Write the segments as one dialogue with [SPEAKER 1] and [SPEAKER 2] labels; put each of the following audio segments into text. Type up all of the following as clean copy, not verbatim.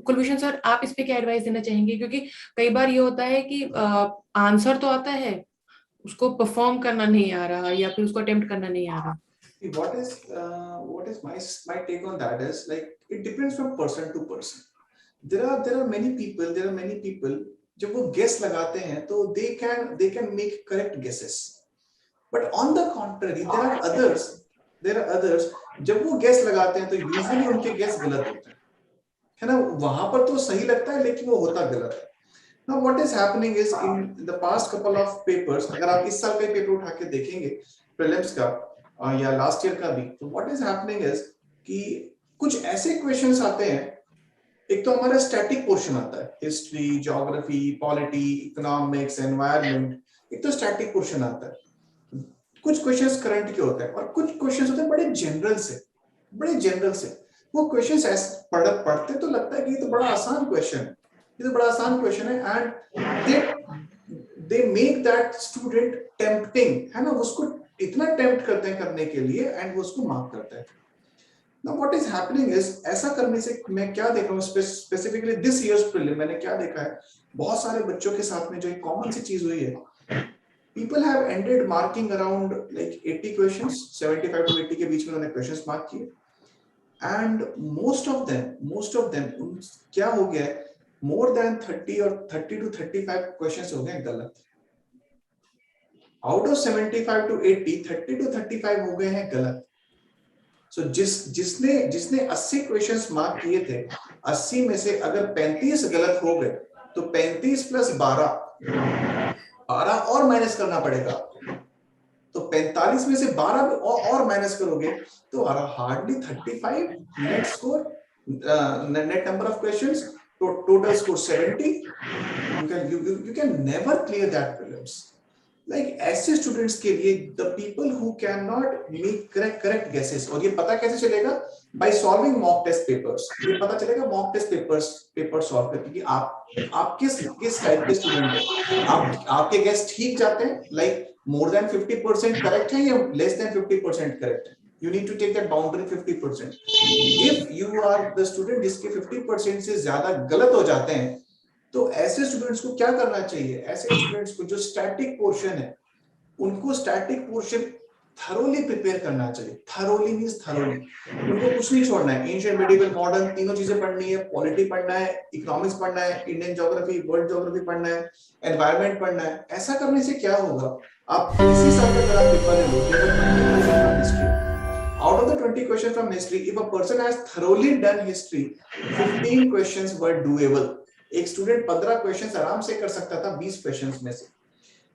[SPEAKER 1] Kulbhushan sir, आप इस पे क्या एडवाइस देना चाहेंगे? क्योंकि कई बार ये होता है कि आंसर तो आता है, उसको परफॉर्म करना नहीं आ रहा या फिर उसको अटेम्प्ट करना नहीं आ रहा।
[SPEAKER 2] What is my take on that is like it depends from person to person. There are many people जब वो guess लगाते हैं तो they can make correct guesses. But on the contrary, there are others जब वो guess लगाते हैं तो usually उनके guess गलत होते हैं, है ना? वहां पर तो सही लगता है लेकिन वो होता गलत है. Now what is happening is in the past couple of papers, अगर आप इस साल का पेपर उठा के देखेंगे प्रीलिम्स का या लास्ट ईयर का भी, तो what is happening is कि कुछ ऐसे क्वेश्चंस आते हैं. एक तो हमारा स्टैटिक पोर्शन आता है, history, geography, polity, economics, environment. एक तो स्टैटिक पोर्शन आता है. कुछ क्वेश्चंस करंट के होते हैं और कुछ क्वेश्चंस होते हैं बड़े जनरल से. वो क्वेश्चंस ऐसे पढ़ते तो लगता है कि ये तो बड़ा आसान क्वेश्चन है, ये तो बड़ा आसान क्वेश्चन है, and they make that student tempting, है ना? उसको इतना टेम्प्ट करते हैं करने के लिए एंड वो उसको मार्क करता है. Now what is happening is ऐसा करने से मैं क्या देख रहा हूँ स्पेसिफिकली दिस इयर्स प्रीलिम, मैंने क्या देखा है बहुत सारे बच्चों के साथ में जो एक कॉमन सी चीज हुई है, people have ended marking around like 80 questions, 75 to 80 के बीच में उन्होंने questions mark किए, and most of them क्या हो गया है, more than 30 or 30 to 35 questions हो गए गलत. Out of 75 to 80, 30 to 35 हो गए हैं गलत. So जिसने 80 क्वेश्चंस मार्क किए थे, 80 में से अगर 35 गलत हो गए तो 35 प्लस 12 और माइनस करना पड़ेगा. तो 45 में से 12 और माइनस करोगे तो hardly 35 net score, net number of questions, total score 70. You can never clear that prelims. Like ऐसे स्टूडेंट्स के लिए the people who cannot make correct guesses, और ये पता कैसे चलेगा? By solving mock test papers. ये पता चलेगा mock test पेपर सॉल्व करके कि आप किस टाइप के स्टूडेंट हैं. आपके गेस ठीक जाते हैं, like more than 50% करेक्ट है या less than 50% करेक्ट है. You need to take that boundary 50%. If you are the student जिसके 50% से ज्यादा गलत हो जाते हैं, तो ऐसे स्टूडेंट्स को क्या करना चाहिए? ऐसे स्टूडेंट्स को जो स्टैटिक पोर्शन है, उनको स्टैटिक पोर्शन थरोली प्रिपेयर करना चाहिए. Thoroughly means thoroughly. उनको कुछ नहीं छोड़ना है. एंशिएंट, मेडिवल, मॉडर्न तीनों चीजें पढ़नी है. पॉलिटी पढ़ना है, इकोनॉमिक्स पढ़ना है, इंडियन ज्योग्राफी, वर्ल्ड ज्योग्राफी पढ़ना है, एनवायरनमेंट पढ़ना है. ऐसा करने से क्या होगा? आप इसी साल का अगर आप पेपर ले लो, history, out of the 20 questions from history, if a person has thoroughly done history, 15 questions were doable. एक स्टूडेंट 15 क्वेश्चंस आराम से कर सकता था 20 क्वेश्चंस में से.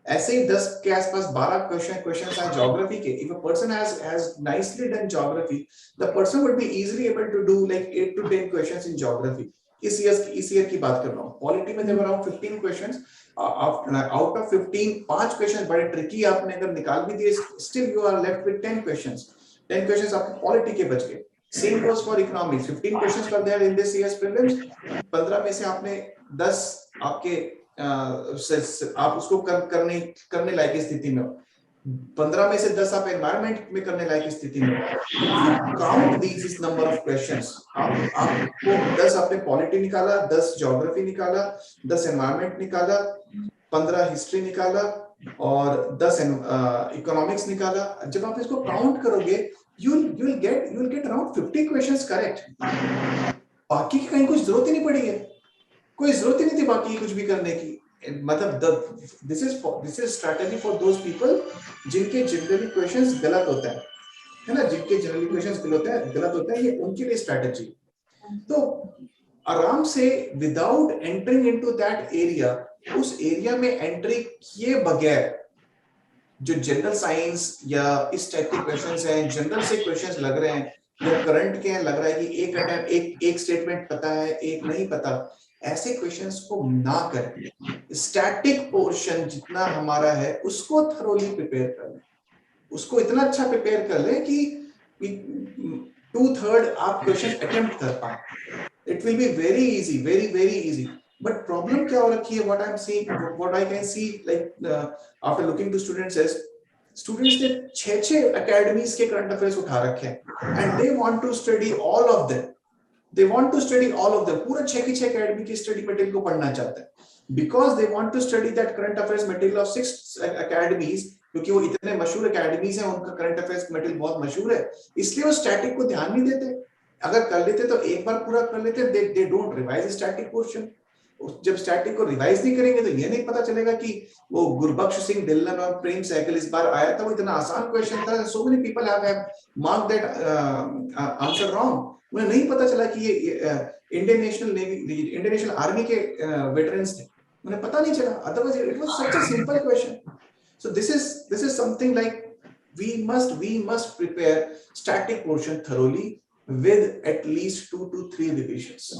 [SPEAKER 2] ऐसे ही 10 के आसपास 12 क्वेश्चंस हैं ज्योग्राफी के. If a person has nicely done geography, the person would be easily able to do like 8 to 10 questions in geography. इस ईयर की बात कर रहा हूं. पॉलिटी में there were around 15 questions. Out of 15, 5 questions बड़े ट्रिकी आपने अगर निकाल भी दिए, still you are left with 10 questions. 10 questions आपके पॉलिटी के बच गए. Same goes for economics. 15 questions were there in this year's prelims. 15 में से आपने 10 आपके आप उसको करने लायक स्थिति में हो. 15 में से 10 आप एनवायरनमेंट में करने लायक स्थिति में हो. Count this number of questions. आपको 10 आपने पॉलिटी निकाला, 10 ज्योग्राफी निकाला, 10 एनवायरनमेंट निकाला, 15 हिस्ट्री निकाला और 10 इकोनॉमिक्स निकाला. जब आप इसको काउंट करोगे, you'll get around 50 questions correct. बाकी की कहीं कुछ जरूरत ही नहीं पड़ी है. कोई जरूरत ही नहीं थी बाकी कुछ भी करने की. मतलब this is strategy for those people जिनके जनरली क्वेश्चंस गलत होते हैं, है ना? जिनके जनरली क्वेश्चंस गलत होते हैं, ये उनके लिए स्ट्रेटजी. तो आराम से without entering into that area, उस एरिया में एंट्री किए बगैर जो जनरल साइंस या इस टाइप के क्वेश्चंस हैं, जनरल से क्वेश्चंस लग रहे हैं या करंट के हैं, लग रहा है कि एक स्टेटमेंट पता है, एक नहीं पता, ऐसे क्वेश्चंस को ना करें. स्टैटिक पोर्शन जितना हमारा है उसको थरोली प्रिपेयर कर लें. उसको इतना अच्छा प्रिपेयर कर लें कि 2/3 आप क्वेश्चन अटेम्प्ट कर पाए. It will be very easy, very easy. But problem क्या हो रखी है? What I can see, like after looking to students is, students ने 6 academies के current affairs उठा रखे हैं and they want to study all of them. they want to study all of them, पूरा 6 की 6 academy की study material को पढ़ना चाहते हैं, because they want to study that current affairs material of 6 academies, क्योंकि वो इतने मशहूर academies हैं, उनका current affairs material बहुत मशहूर है, इसलिए वो static को ध्यान नहीं देते, अगर कर लेते तो एक बार पूरा कर लेते, they don't revise static portion, जब स्टैटिक को रिवाइज नहीं करेंगे तो ये नहीं पता चलेगा कि वो गुरबख्श सिंह ढिल्लन और प्रेम सहगल इस बार आया था, वो इतना आसान क्वेश्चन था, so many people have marked that answer wrong, उन्हें नहीं पता चला कि ये Indian national navy, Indian national army के वेटरन्स थे, उन्हें पता नहीं चला, otherwise it was such a simple question. So this is something like we must prepare static portion thoroughly with at least 2 to 3 revisions.